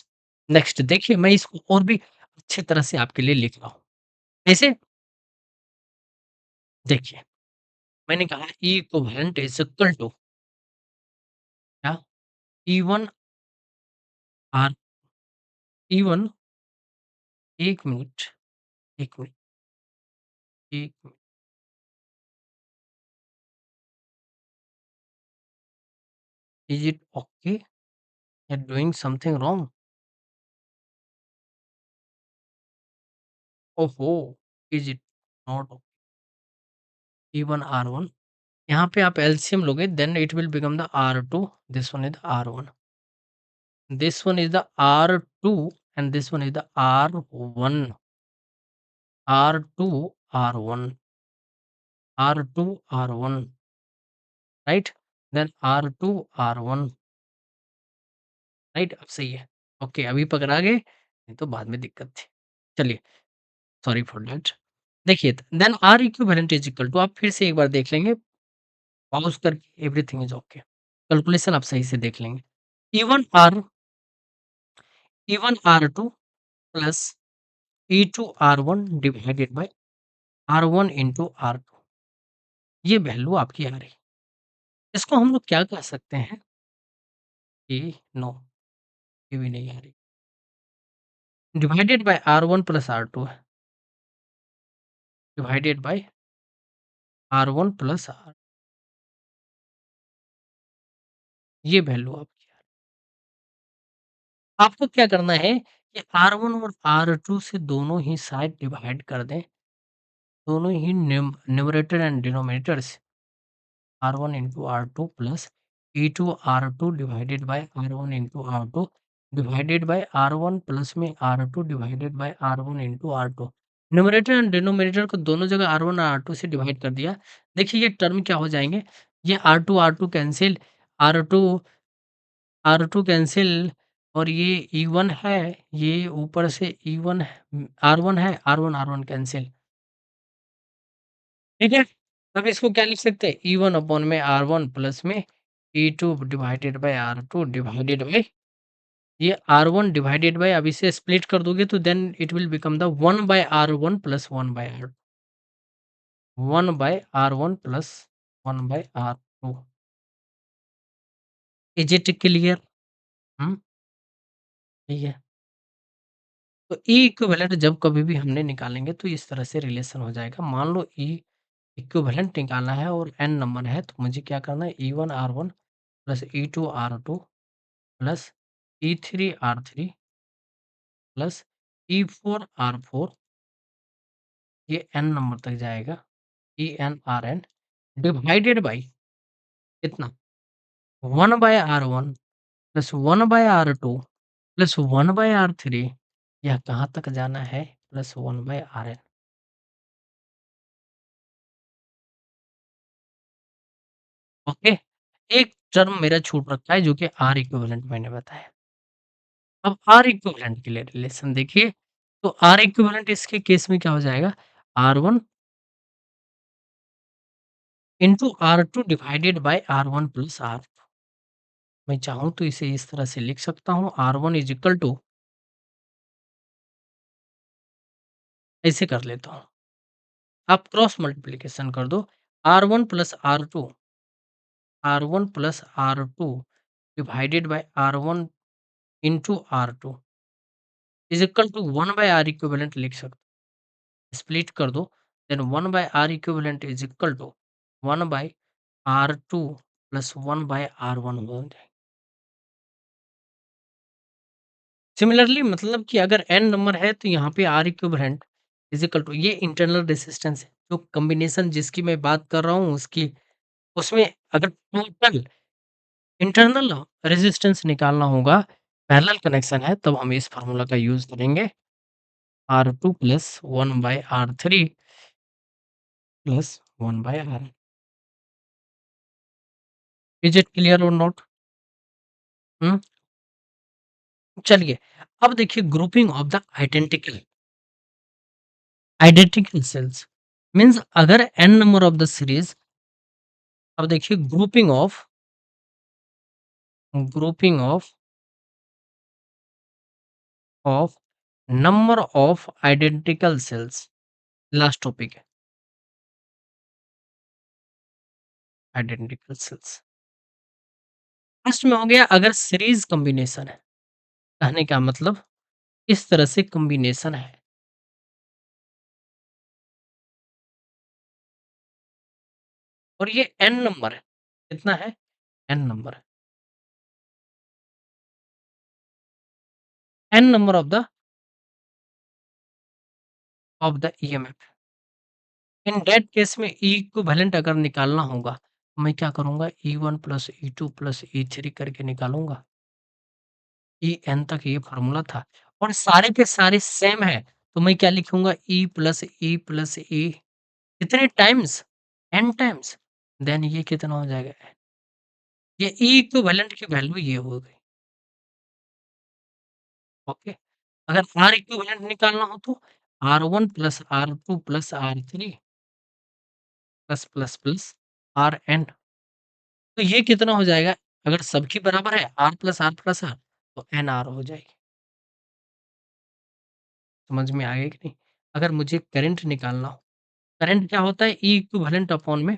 नेक्स्ट देखिए मैं इसको और भी अच्छी तरह से आपके लिए लिख रहा हूँ कैसे देखिए मैंने कहा E equivalent is equal to क्या E1 R E1 एक मिनट एक मिनट एक minute is it okay doing something wrong ओहो is it not E1 R1 यहाँ पे आप एलसीएम लोगे then it will become the R2 this one is the R1 this one is the R2 and this one is the R1 R2 R1 R2 R1 right then R2 R1 right अब सही है okay अभी पकड़ा गए नहीं तो बाद में दिक्कत थी चलिए सॉरी फॉर दैट देखिए then R equivalent is equal to आप फिर से एक बार देख लेंगे पॉज करके एवरीथिंग इज ओके कैलकुलेशन आप सही से देख लेंगे E1 R E1 R2 plus E2 R1 divided by R1 into R2 ये वैल्यू आपकी आ रही है इसको हम लोग क्या कह सकते हैं कि नो ये भी नहीं आ रही divided by R1 plus R2 है divided by R1 plus R ये वैल्यू आपकी आ रही है आपको क्या करना है कि R1 और R2 से दोनों ही साइड डिवाइड कर दें दोनों ही numerator and denominator R1 into R2 plus E2 R2 divided by R1 into R2 divided by R1 plus में R2 divided by R1 into R2 numerator and denominator को दोनों जगह R1 और R2 से डिवाइड कर दिया देखिए ये टर्म क्या हो जाएंगे ये R2 R2 cancel R2 R2 cancel और ये E1 है, ये ऊपर से E1 है R1 है, R1 कैंसल, ठीक है? अब इसको क्या लिख सकते हैं? E1 अपॉन में R1 प्लस में E2 divided by R2 divided bye ये R1 डिवाइडेड बाय अब इसे स्प्लिट कर दोगे तो then it will become the 1 by R1 plus 1 by R 1 by R1 plus 1 by R2 is it clear? हुँ, ठीक है। तो ई इक्विवेलेंट जब कभी भी हमने निकालेंगे तो इस तरह से रिलेशन हो जाएगा। मान लो ई इक्विवेलेंट निकालना है और एन नंबर है तो मुझे क्या करना है E one R1 plus E two R2 plus ई3 R3 प्लस ई4 R4 ये एन नंबर तक जाएगा E n R n divided by कितना 1 by R1 plus 1 by R2 plus 1 by R3 यह कहाँ तक जाना है प्लस 1 बाय RN ओके। एक टर्म मेरा छूट रखा है जो कि आर इक्विवेलेंट मैंने बताया। अब आर इक्विवेलेंट के लिए रिलेशन देखिए, तो आर इक्विवेलेंट इसके केस में क्या हो जाएगा R1 into R2 divided by R1 plus R मैं चाहूँ तो इसे इस तरह से लिख सकता हूँ R1 इज इक्वल टू ऐसे कर लेता हूँ। आप क्रॉस मल्टीप्लिकेशन कर दो R1 plus R1 plus R2 divided by R1 into R2 is equal to 1 by R equivalent लिख सकते स्प्लिट कर दो then 1 by R equivalent is equal to 1 by R2 plus 1 by R1 हो जाए similarly मतलब कि अगर n नंबर है तो यहाँ पे R equivalent is equal to ये इंटरनल रेजिस्टेंस है जो कॉम्बिनेशन जिसकी मैं बात कर रहा हूँ उसकी उसमें अगर टोटल इंटरनल रेजिस्टेंस निकालना होगा पैरेलल कनेक्शन है तब हम इस फार्मूला का यूज करेंगे R2 plus 1 by R3 plus 1 by R is it clear और नॉट हम्म चलिए अब देखिए grouping of the identical cells means अगर n number of the series अब देखिए grouping of number of identical cells last topic है identical cells first में हो गया अगर सीरीज कॉम्बिनेशन है कहने का मतलब इस तरह से कॉम्बिनेशन है और ये n नंबर है कितना है n नंबर है n number of the EMF in that case में ई इक्विवेलेंट अगर निकालना होगा मैं क्या करूंगा E1 plus E2 plus E3 करके निकालूंगा ई एन तक ये फॉर्मूला था और सारे के सारे सेम है तो मैं क्या लिखूंगा E प्लस E कितने टाइम्स n टाइम्स देन ये कितना हो जाएगा ये ई इक्विवेलेंट की वैल्यू ये हो गई ओके अगर आर इक्विवेलेंट निकालना हो तो R1 plus R2 plus R3 plus R N तो ये कितना हो जाएगा अगर सबकी बराबर है R प्लस R तो एन आर हो जाएगी समझ में आएगा कि नहीं अगर मुझे करंट निकालना हो करंट क्या होता है ई इक्विवेलेंट अपॉन में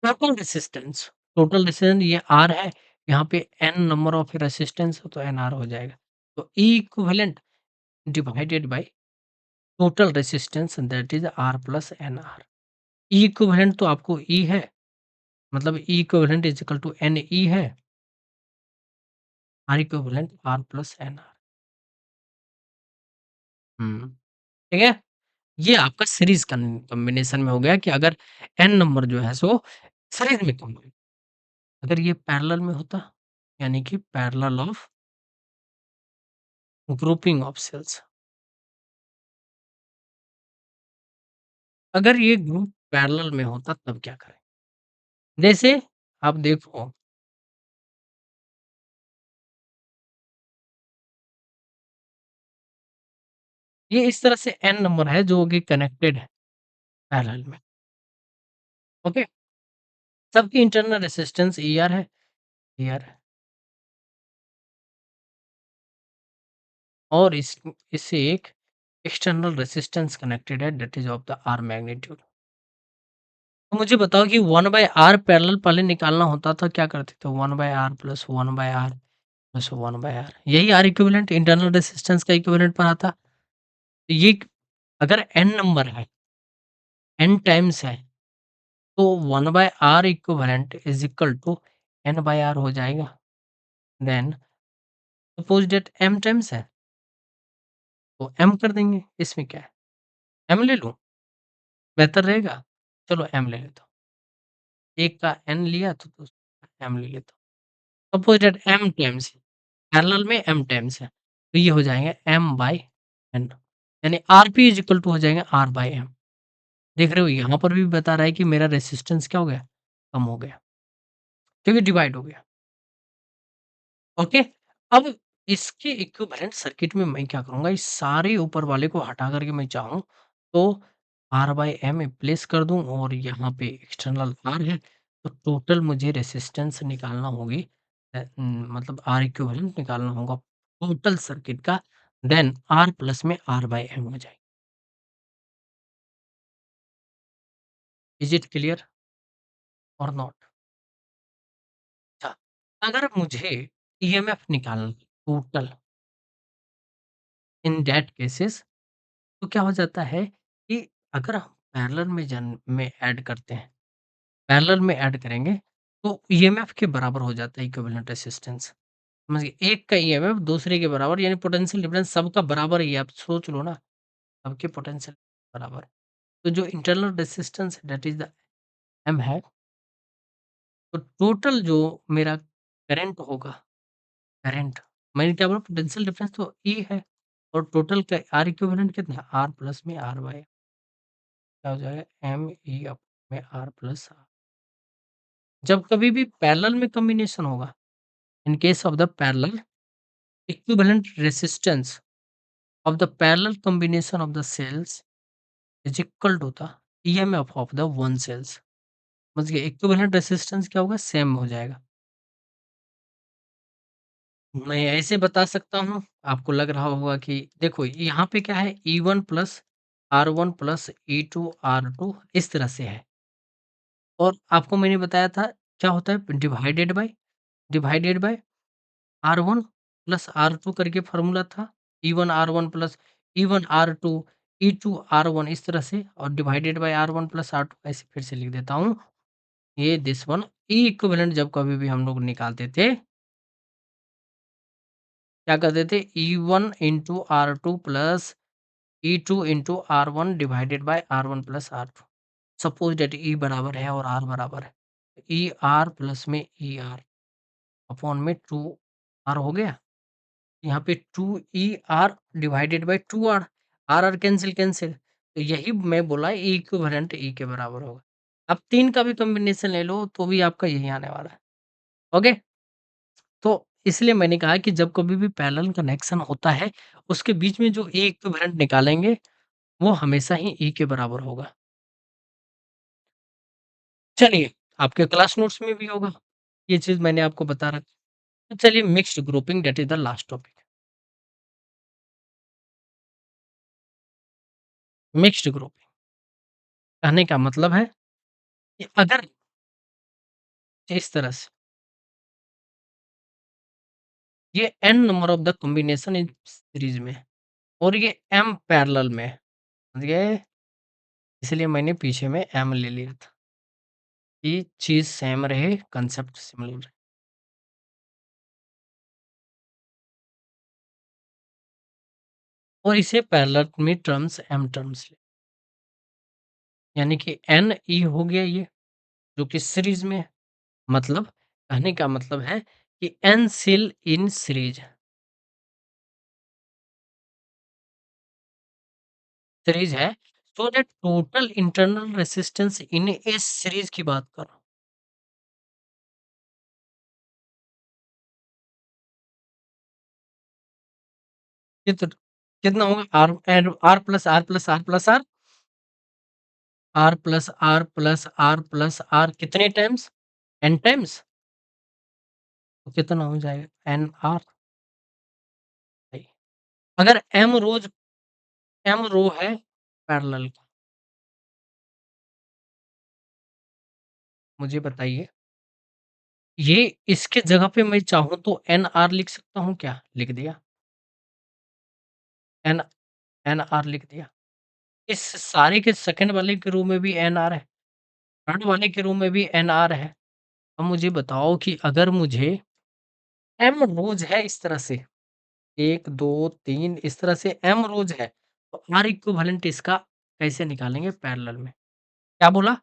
टोटल रेजिस्टेंस ये आर है यहाँ पे एन नंबर ऑफ रेजिस्टेंस तो एन आर हो जाएगा तो E equivalent divided by total resistance that is R plus N R E equivalent तो आपको ई है मतलब E equivalent is equal to n E है R equivalent R plus N R ठीक है ये आपका सीरीज कॉम्बिनेशन में हो गया कि अगर एन नंबर जो है सो सीरीज में कम अगर ये पैरेलल में होता यानी कि parallel of grouping of cells अगर ये ग्रुप पैरेलल में होता तब क्या करें जैसे आप देखो ये इस तरह से n नंबर है जो कि कनेक्टेड है पैरेलल में, ओके? सबकी इंटरनल रेजिस्टेंस ER है, ER है और इससे एक एक्सटर्नल रेजिस्टेंस कनेक्टेड है that is of the R magnitude. तो मुझे बताओ कि 1/R पैरेलल पहले निकालना होता था, क्या करते थे? 1/R plus 1/R plus 1/R यही R इक्विवेलेंट इंटरनल रेजिस्टेंस का इक्विवेलेंट बना था। तो ये अगर n नंबर है, n टाइम्स है, तो 1/R equivalent is equal to n/R हो जाएगा। Then suppose that m times है, तो m कर देंगे, इसमें क्या है? m ले लूँ, बेहतर रहेगा? चलो m ले लेता हूँ। 1 का n लिया तो दूसरा m ले लेता हूँ। सपोज़ दैट m टाइम्स है, पैरेलल में m टाइम्स है, तो ये हो जाएगा m/n यानी Rp इज़ इक्वल टू हो जाएगा R/m। देख रहे हो यहाँ पर भी बता रहा है कि मेरा रेजिस्टेंस क्या हो गया? कम हो गया, क्योंकि डिवाइड हो गया। ओके, अब इसके इक्विवेलेंट सर्किट में मैं क्या करूँगा, इस सारे ऊपर वाले को हटा कर के मैं चाहूँ तो R/m प्लेस कर दूँ और यहाँ पे एक्सटर्नल R है, तो टोटल मुझे रेजिस्टेंस निकालना होगी मतलब R इक्विवेलेंट निकालना होगा टोटल सर्किट का, देन R प्लस में R/m हो जाएगा। इज़ इट क्लियर और नॉट? अच्छा, अगर मुझे ईएमएफ निकालना है टोटल इन दैट केसेस, तो क्या हो जाता है कि अगर हम पैरेलल में ऐड करते हैं, पैरेलल में ऐड करेंगे तो ईएमएफ के बराबर हो जाता है इक्विवेलेंट रेजिस्टेंस। समझ गए? एक का ईएमएफ दूसरे के बराबर यानी पोटेंशियल डिफरेंस सबका बराबर ही है, आप सोच लो ना, सबके पोटेंशियल बराबर। तो जो internal resistance that is the M है, तो टोटल जो मेरा करंट होगा, करंट मैंने क्या बोला पोटेंशियल डिफरेंस तो ई है और टोटल का आर इक्विवेलेंट कितना है? आर प्लस में आर बाय क्या हो जाएगा एम ई अप में आर प्लस आर। जब कभी भी पैरेलल में कॉम्बिनेशन होगा, in case of the parallel equivalent resistance of the parallel combination of the cells is equal to the EMF of the one cells। समझ गए? Equivalent resistance क्या होगा? सेम हो जाएगा। मैं ऐसे बता सकता हूँ, आपको लग रहा होगा कि देखो यहाँ पे क्या है E1 plus R1 plus E2 R2 इस तरह से है और आपको मैंने बताया था क्या होता है divided by R1 plus R2 करके फ़ॉर्मूला था। E1 R1 plus E1 R2 E2 R1 इस तरह से और divided by R1 plus R2 ऐसे फिर से लिख देता हूँ। ये दिस वन ई इक्विवेलेंट जब कभी भी हम लोग निकालते थे, क्या करते थे E1 into R2 plus E2 into R1 divided by R1 plus R2। Suppose that E बराबर है और R बराबर है। ई आर प्लस में ई आर अपॉन में 2R हो गया। यहाँ पे 2ER divided by 2R, R cancel cancel, तो यही मैं बोला इक्विवेलेंट ई के बराबर होगा। अब 3 का भी कॉम्बिनेशन ले लो तो भी आपका यही आने वाला है। ओके? तो इसलिए मैंने कहा कि जब कभी भी पैरेलल कनेक्शन होता है, उसके बीच में जो ए इक्विवेलेंट निकालेंगे, वो हमेशा ही ई के बराबर होगा। चलिए, आपके क्लास नोट्स में भी होगा, ये चीज़ मैंने आपको बता रखा। तो चलिए mixed grouping that is the last topic. Mixed grouping कहने का मतलब है कि अगर इस तरह से ये n number of the combination in series में है और ये m पैरेलल में है, समझ गए? इसलिए मैंने पीछे में m ले लिया था कि चीज़ सेम रहे, कांसेप्ट सिमिलर रहे। और इसे पैरेलल में टर्म्स m टर्म्स ले यानी कि n e हो गया ये जो कि सीरीज में है। मतलब कहने का मतलब है कि n सेल इन सीरीज है so that total internal resistance in इस सीरीज की बात कर रहा हूँ। ये तो कितना होगा R N R plus R plus R plus R, R plus R plus R plus R कितने टाइम्स? N times? तो कितना हो जाएगा एन आर भाई। अगर एम रो है पैरेलल का, मुझे बताइए, ये इसके जगह पे मैं चाहूँ तो एन आर लिख सकता हूँ क्या? लिख दिया। एन एन आर लिख दिया। इस सारे के सेकंड वाले के रो में भी एन आर है, थर्ड वाले के रो में भी एन आर है। अब मुझे बताओ कि अगर मुझे एम रोज़ है इस तरह से 1, 2, 3 इस तरह से एम रोज़ है, तो आर इक्विवेलेंट इसका कैसे निकालेंगे पैरेलल में? क्या बोला?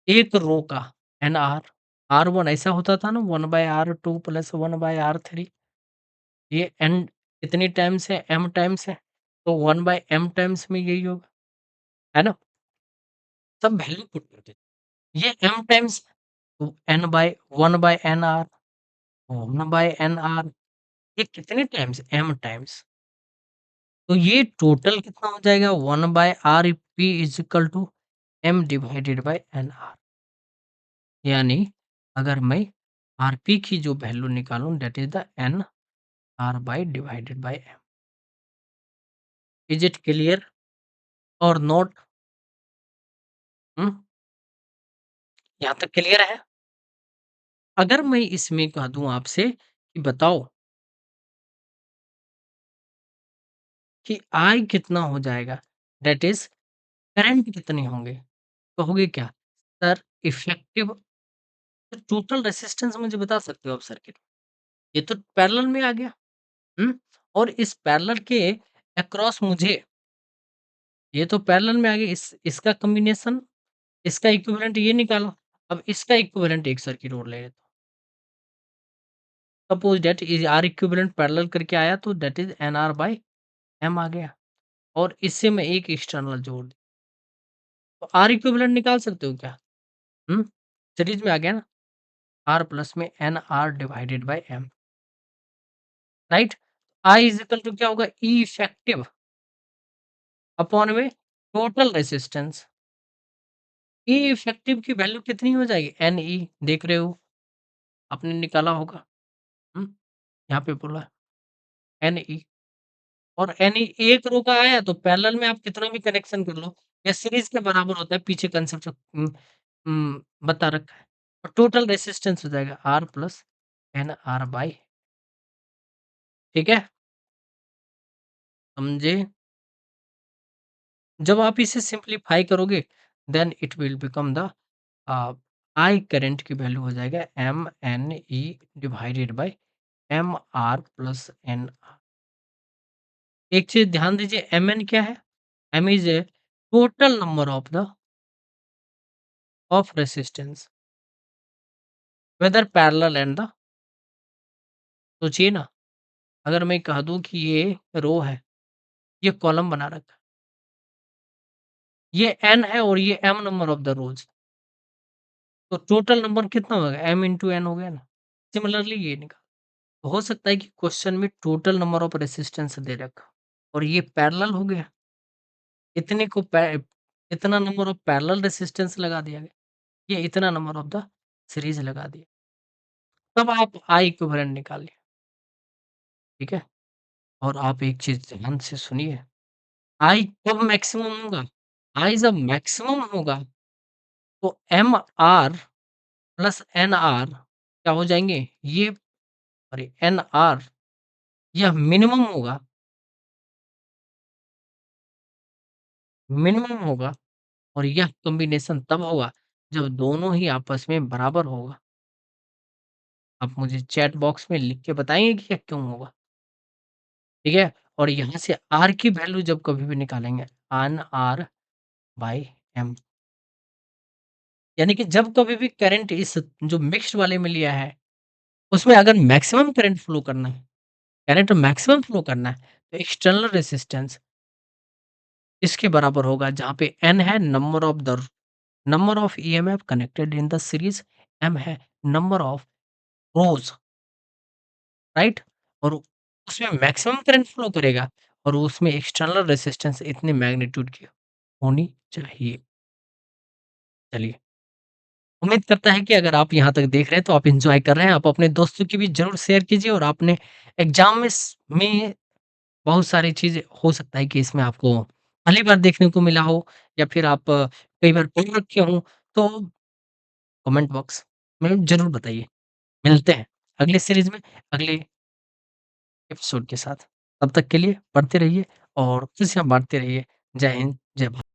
एक रो का एन आर, R1 ऐसा होता था ना 1/R2 प्लस 1/R3, ये एन कितनी टाइम्स है? एम टाइम्स है, तो 1/m टाइम्स में यही होगा, है ना? सब वैल्यू पुट करके, ये m टाइम्स तो n बाय 1/nr, 1/nr ये कितने टाइम्स? m times. तो ये टोटल कितना हो जाएगा? 1/rp is equal to m divided by nr। यानी अगर मैं rp की जो वैल्यू निकालूं that is the n r by divided by m। Is it clear और नॉट? यहाँ तक क्लियर है? अगर मैं इसमें कह दूं आपसे कि बताओ कि I कितना हो जाएगा? दैट इज करंट कितने होंगे? कहोगे क्या? सर इफेक्टिव टोटल रेजिस्टेंस मुझे बता सकते हो आप सर्किट? ये तो पैरेलल में आ गया, हुँ? और इस पैरेलल के अक्रॉस मुझे ये तो पैरेलल में आ गया, इसका कॉम्बिनेशन, इसका इक्विवेलेंट ये निकालो। अब इसका इक्विवेलेंट एक सर्किट और ले लेता हूँ। Suppose that is R equivalent parallel करके आया तो that is n R by m आ गया और इससे मैं एक एक्सटर्नल जोड़ दूँ। तो आर इक्विवेलेंट निकाल सकते हो क्या? हुँ? सीरीज में आ गया ना? आर प्लस में N R divided by M, right? I is equal to क्या होगा? ई इफेक्टिव अपॉन में टोटल रेजिस्टेंस। ई इफेक्टिव की वैल्यू कितनी हो जाएगी? एन ई देख रहे हो, आपने निकाला होगा। यहाँ पे बोला एन ई और एन ई एक रो का आया तो पैरेलल में आप कितना भी कनेक्शन कर लो, या सीरीज के बराबर होता है, पीछे कंसेप्ट बता रखा है। और टोटल रेजिस्टेंस हो जाएगा R plus N R by, ठीक है? समझे? जब आप इसे सिंप्लीफाई करोगे then it will become the I current की वैल्यू हो जाएगा M N E divided by M R plus N R. एक चीज ध्यान दीजिए, एम एन क्या है? M is a total number of resistance whether parallel and the, सोचिए ना, अगर मैं कह दूं कि ये रो है, ये कॉलम बना रखा है, ये एन है और ये एम नंबर ऑफ द रोज, तो टोटल नंबर कितना होगा? एम इंटू एन हो गया ना। सिमिलरली ये निकाल, हो सकता है कि क्वेश्चन में टोटल नंबर ऑफ रेसिस्टेंस दे रखा और ये पैरेलल हो गया, इतने को इतना नंबर ऑफ पैरेलल रेसिस्टेंस लगा दिया गया, ये इतना नंबर ऑफ द सीरीज लगा दिया, तब आप आई इक्विवेलेंट निकालिए, ठीक है? और आप एक चीज ध्यान से सुनिए, आई कब मैक्सिमम होगा? आई जब मैक्सिमम होगा तो M R plus N R क्या हो जाएंगे? ये सॉरी एन आर यह मिनिमम होगा, मिनिमम होगा और यह कॉम्बिनेशन तब होगा जब दोनों ही आपस में बराबर होगा। आप मुझे चैट बॉक्स में लिख के बताएँगे कि यह क्यों होगा, ठीक है? और यहाँ से R की वैल्यू जब कभी भी निकालेंगे, अन R बाय M, यानी कि जब कभी भी करंट इस जो मिक्स्ड वाले में लिया है, उसमें अगर मैक्सिमम करंट फ्लो करना है, करंट मैक्सिमम फ्लो करना है, तो एक्सटर्नल रेजिस्टेंस इसके बराबर होगा, जहाँ पे N है number of EMF connected in the series, M है नंबर ऑफ रोज़, राइट? और उसमें मैक्सिमम करंट फ्लो करेगा और उसमें एक्सटर्नल रेजिस्टेंस इतने मैग्नीट्यूड की होनी चाहिए। चलिए, उम्मीद करता है कि अगर आप यहाँ तक देख रहे हैं तो आप एन्जॉय कर रहे हैं। आप अपने दोस्तों की भी ज़रूर शेयर कीजिए और आपने एग्ज़ाम में बहुत सारी चीज़ें हो सकता है कि इसमें आपको पहली बार देखने को मिला हो या फिर आप कई बार पढ़ रखे हों, तो कमेंट बॉक्स में ज़रूर बताइए। मिलते हैं अगले सीरीज़ में, अगले एपिसोड के साथ। तब तक के लिए पढ़ते रहिए और खुशियाँ बाँटते रहिए। जय हिंद, जय भारत।